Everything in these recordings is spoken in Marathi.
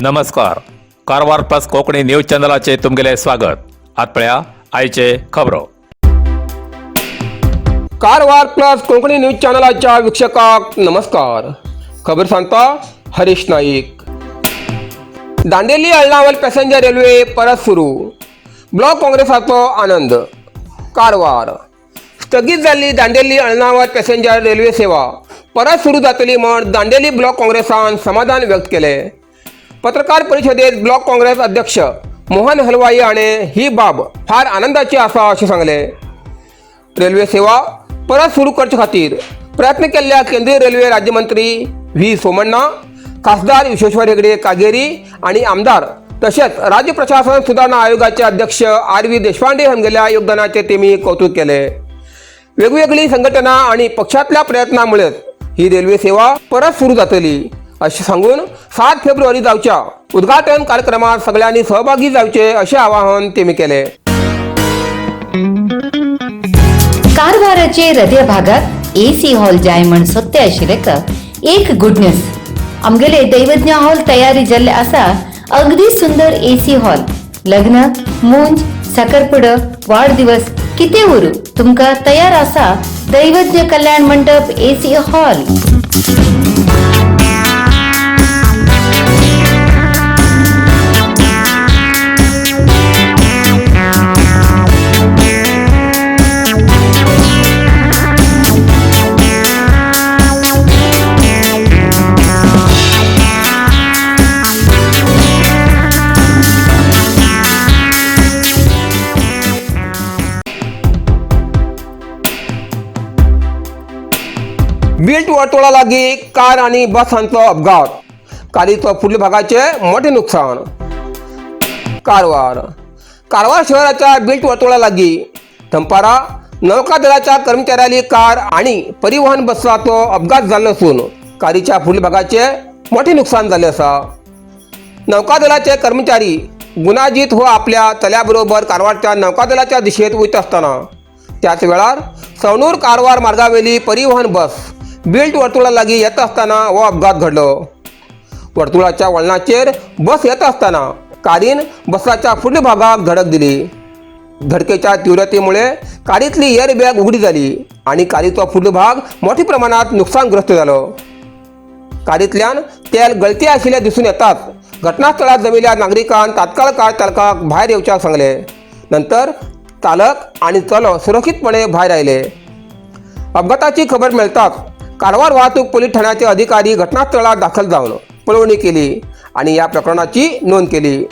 नमस्कार. कारवार प्लस कोकणी न्यूज चॅनलाचे तुमगेले स्वागत. आतपळ्या आयचे खबरो. कारवार प्लस कोकणी न्यूज चॅनलाच्या वीक्षकांक नमस्कार. खबर सांगता हरीश नाईक. दांडेली अळणावल पॅसेंजर रेल्वे परत सुरू. ब्लॉक काँग्रेसाचो आनंद. कारवार. स्थगीत जाल्ली दांडेली अळणावल पॅसेंजर रेल्वे सेवा परत सुरू जातली म्हण दांडेली ब्लॉक काँग्रेसान समाधान व्यक्त केले. पत्रकार परिषदेत ब्लॉक काँग्रेस अध्यक्ष मोहन हलवाई हाणें ही बाब फार आनंदाची आसा अशें सांगले. रेल्वे सेवा परत सुरू करचे खातीर प्रयत्न केल्ल्या केंद्रीय रेल्वे राज्यमंत्री व्ही सोमण्णा, खासदार विश्वेश्वर हेगडे कागेरी आणि आमदार तसेच राज्य प्रशासन सुधारणा आयोगाचे अध्यक्ष आर व्ही देशपांडे हांगेल्या योगदानाचे तेमी कौतुक केले. वेगवेगळी संघटना आणि पक्षातल्या प्रयत्नांमुळेच ही रेल्वे सेवा परत सुरू जातली असे सांगून 7 फेब्रुवारी जावच्या उद्घाटन कार्यक्रमात सगळ्यांनी सहभागी जावचे असे आवाहन तेमी केले. कारवाराचे हृदय भागात एसी हॉल जाय म्हण सोदते आशिल्ले एक गुड न्यूज. आमगेले दैवज्ञ हॉल तयारी जाल्ले आसा. अगदी सुंदर एसी हॉल. लग्न, मूंज, साखरपुडो, वाढदिवस कितें उरू तुमकां तयार आसा दैवज्ञ कल्याण मंडप एसी हॉल. बिल्ट वर्तुळा लागीं कार आणि बसांचो अपघात. कारचो फुडल्या भागाचे मोठे नुकसान. कारवार. कारवार शहराच्या बिल्ट वर्तुळा लागीं दनपारा नौकादळाच्या कर्मचाऱ्यांनी कार आणि परिवहन बसाचो अपघात जाल्लो असून कारच्या फुडल्या भागाचे मोठे नुकसान जाल्ले आसा. नौकादळाचे कर्मचारी गुणाजीत हो आपल्या तल्याबरोबर कारवारच्या नौकादळाच्या दिशेत वयता आसतना त्याच वेळार सवणूर कारवार मार्गावेली परिवहन बस बिल्ट वर्तुळा लागीं येता आसतना हो अपघात घडलो. वर्तुळाच्या वळणाचेर बस येता आसतना कारीन बसाच्या फुडल्या भागाक धडक दिली. धडकेच्या तीव्रतेमुळे कारीतली एअर बॅग उघडी झाली आणि कारीचो फुडलो भाग मोठ्या प्रमाणात नुकसानग्रस्त झालो. कारींतल्यान तेल गळती आशिल्ले दिसून येताच घटनास्थळार जमिल्ल्या नागरिकांन तात्काळ काळ चालकाक भायर येवच्याक सांगले. नंतर चालक आणि चलो सुरक्षीतपणे भायर आयले. अपघाताची खबर मेळताच कारवार वाहतूक पोलीस ठाण्याचे अधिकारी घटनास्थळार दाखल जावन पळवणी केली आणि या प्रकरणाची नोंद केली.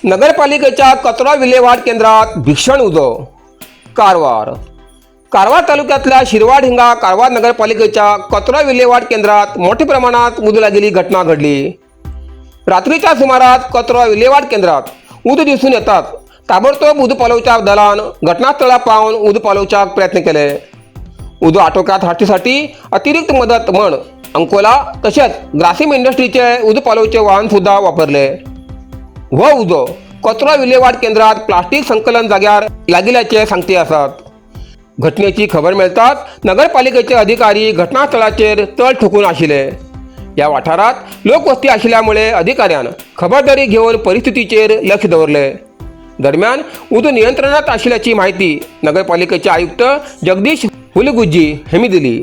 नगरपालिकेच्या कचरा विल्हेवाट केंद्रात भीषण उजो. कारवार. कारवार तालुक्यातल्या शिरवाड हिंगा कारवार नगरपालिकेच्या कचरा विल्हेवाट केंद्रात मोठ्या प्रमाणात उद लागलेली घटना घडली. रात्रीच्या सुमारास कचरा विल्हेवाट केंद्रात उद दिसून येतात ताबडतोब उद पालोवच्या दलान घटनास्थळार पावन उद पालोवच्या प्रयत्न केले. उद आटोक्यात हाडचेसाठी अतिरिक्त मदत म्हण अंकोला तसेच ग्रासिम इंडस्ट्रीचे उद पालोवचे वाहन सुद्धा वापरले. हो उजो कचरा विल्हेवाट केंद्रात प्लास्टिक संकलन जाग्यार लागिल्ल्याचे सांगते आसात. घटनेची खबर मेळताच नगरपालिकेचे अधिकारी घटनास्थळाचेर तळ ठोकून आशिल्ले. या वाठारात लोकवस्ती आशिल्ल्यामुळे अधिकाऱ्यान खबरदारी घेऊन परिस्थितीचेर लक्ष दवरले. दरम्यान उद नियंत्रणात आशिल्ल्याची माहिती नगरपालिकेचे आयुक्त जगदीश हुलगुज्जी हेमी दिली.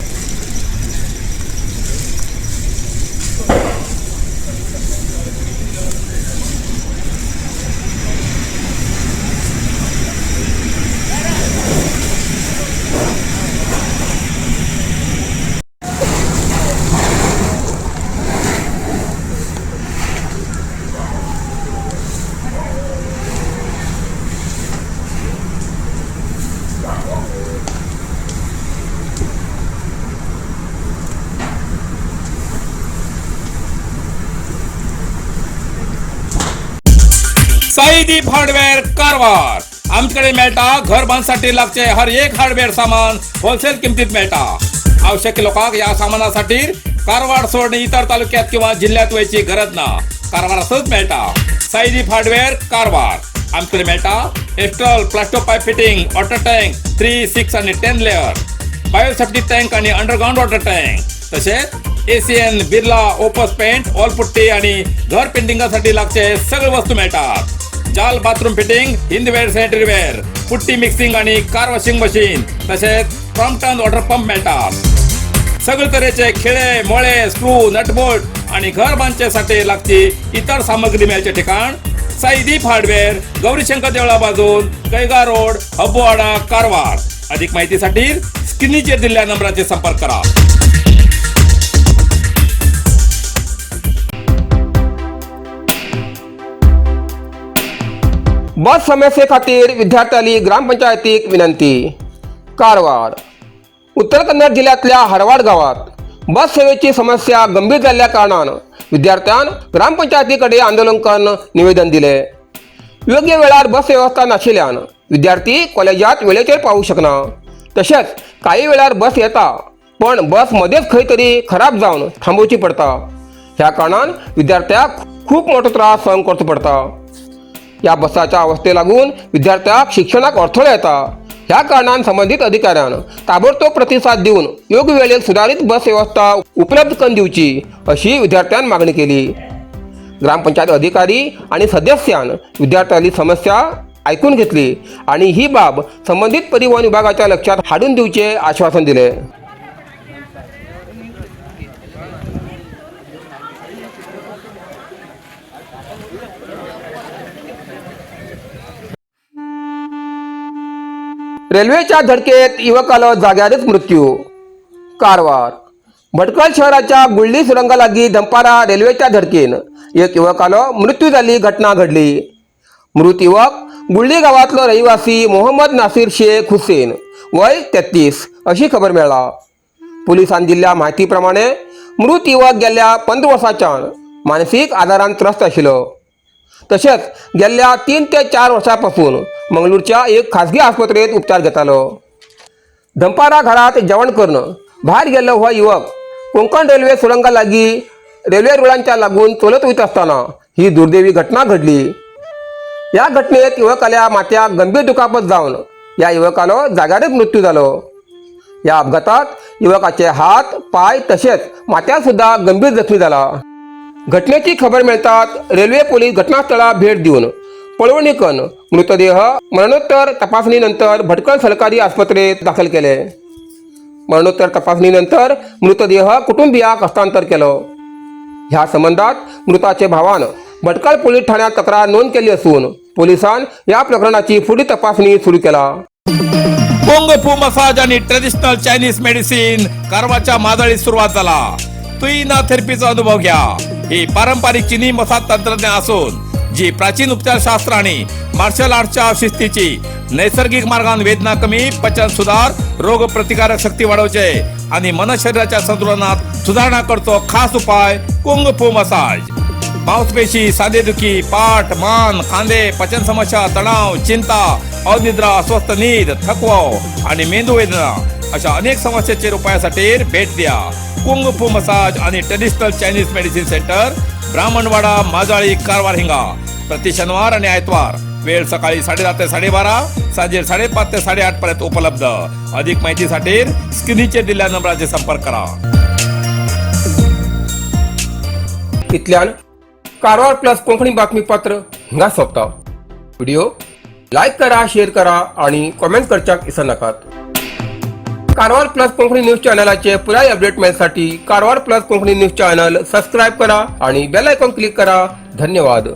सईदीप हार्डवेअर कारवार आमच्याकडे मेळटा घर बांधसाठी लागचे हर एक हार्डवेअर सामान होलसेल किमतीत मेळटा. आवश्यक लोकांक या सामानासाठी कारवार सोडून इतर तालुक्यात किंवा जिल्ह्यात वयची गरज ना. कारवारातच मेळटा. सईदीप हार्डवेअर कारवार आमच्याकडे मेळटा Astral Plasto pipe fitting water tank 3, 6 आणि 10 लेअर बायोसेफ्टी टँक आणि अंडरग्राउंड वॉटर टँक तसेच एसीएन Birla Opus paint wall putty आणि घर पेंटिंगसाठी लागचे सगळे वस्तू मिळतात. जाल bathroom fitting Hindware sanitaryware putty mixing आणि कार वॉशिंग मशीन तसेच क्रॉम्प्टन वॉटर पंप मिळतात. सगळे तऱ्हेचे खिळे मोळे स्क्रू नटबोल्ट आणि घर बांधण्यासाठी लागची इतर सामग्री मिळायचे ठिकाण सईदीप हार्डवेअर गौरीशंकर देवळा बाजून कैगा रोड हब्बुवाडा कारवार. अधिक माहितीसाठी स्क्रीनवर दिलेल्या नंबराचे संपर्क करा. बस समस्ये खातीर विद्यार्थ्यांनी ग्रामपंचायतीक विनंती. कारवार उत्तर कन्नड जिल्ह्यातल्या हरवाड गावात बस सेवेची समस्या गंभीर झाल्या कारणान विद्यार्थ्यान ग्रामपंचायतीकडे आंदोलन करून निवेदन दिले. योग्य वेळार बस व्यवस्था नाशिल्ल्यान विद्यार्थी कॉलेजात वेळेचेर पावू शकना. तशेंच काही वेळार बस येता पण बस मध्येच खंय तरी खराब जावन थांबोवची पडटा. ह्या कारणान विद्यार्थ्याक खूप मोठो त्रास सहन करचो पडटा. या बसाच्या अवस्थे लागून विद्यार्थ्याक शिक्षणाक अडथळो येता. ह्या कारणान संबंधित अधिकाऱ्यान ताबडतोब प्रतिसाद दिवन योग्य वेळेर सुधारित बस व्यवस्था उपलब्ध करून दिवची अशी विद्यार्थ्यान मागणी केली. ग्रामपंचायत अधिकारी आणि सदस्यान विद्यार्थ्यांची समस्या ऐकून घेतली आणि ही बाब संबंधित परिवहन विभागाच्या लक्षात हाडून दिवचे आश्वासन दिले. रेल्वेच्या धडकेत युवकाला जाग्यावरच मृत्यू. कारवार भटकळ शहराच्या गुळली सुरंगालागी दंपारा रेल्वेच्या धडकेन एक युवकाला मृत्यू झाली घटना घडली. मृत युवक गुळली गावातलो रहिवासी मोहम्मद नासिर शेख हुसेन वय 33 अशी खबर मेळ्ळा. पोलिसांनी दिल्ल्या माहितीप्रमाणे मृत युवक गेल्या 15 वर्सांच्यान मानसीक आजारान त्रस्त आशिल्लो. तशेंच गेल्या 3 ते 4 वर्सांपासून मंगळूरच्या एक खासगी आस्पत्रेत उपचार घेतालो. दंपारा घरात जेवण करून भायर गेल्लो हो युवक कोंकण रेल्वे सुरंगा लागी रेल्वे रुळांच्या लागून चलत वयत असताना ही दुर्दैवी घटना घडली. या घटनेत युवकाल्या माथ्याक गंभीर दुखापत जावन या युवकालो जाग्यारच मृत्यू जालो. या अपघातात युवकाचे हात पाय तसेच माथ्याक सुद्धा गंभीर जखमी झाला. घटनेची खबर मिळताच रेल्वे पोलीस घटनास्थळाला भेट देऊन पळवणी करून मृतदेह मरणोत्तर तपासणीनंतर भटकळ सरकारी आस्पत्रेत दाखल केले. मरणोत्तर तपासणीनंतर मृतदेह कुटुंबियाक हस्तांतर केलो. ह्या संबंधात मृताचे भावान भटकळ पोलीस ठाण्यात तक्रार नोंद केली असून पोलिसांन या प्रकरणाची पुढील तपासणी सुरू केला. कुंग फू मसाज आणि ट्रेडिशनल चायनीज मेडिसिन कारवारच्या माजाळीत सुरुवात झाला. तुईना थेरपीचा अनुभव घ्या. ही पारंपरिक चीनी मसाज तंत्रज्ञान असून जी प्राचीन उपचारशास्त्र आणि मार्शल आर्टच्या शिस्तीची नैसर्गिक मार्गाने वेदना कमी पचन सुधार रोग प्रतिकारक शक्ती वाढवचे आणि मन शरीराच्या संतुलनात सुधारणा करतो खास उपाय कुंग फू मसाज. मांसपेशी सांधेदुखी पाठ मान खांदे पचन समस्या तणाव चिंता अनिद्रा अस्वस्थ नींद थकवा आणि मेंदू वेदना अशा अनेक समस्यांचे उपायासाठी भेट द्या. कुंग फू मसाज आणि traditional Chinese medicine centre Brahmanwada Majali Karwar हिंगा. प्रति शनिवार आणि आयतवार. वेळ सकाळी 10:30 ते 12:30 सांजे 5:30 ते 8:30 पर्यंत उपलब्ध. अधिक माहितीसाठी स्क्रीनवर दिलेल्या नंबराचे संपर्क करा. इतल्यान कारवार प्लस कोंकणी बातमीपत्र हिंगा सोंपता. व्हिडिओ लाईक करा, शेअर करा आणि कॉमेंट करच्याक विसरू नकात. कारवार प्लस कोंकणी न्यूज चॅनलाचे पुराय अपडेट मिळण्यासाठी Karwar plus Konkani news channel subscribe करा आणि बेल आयकॉन क्लिक करा. धन्यवाद.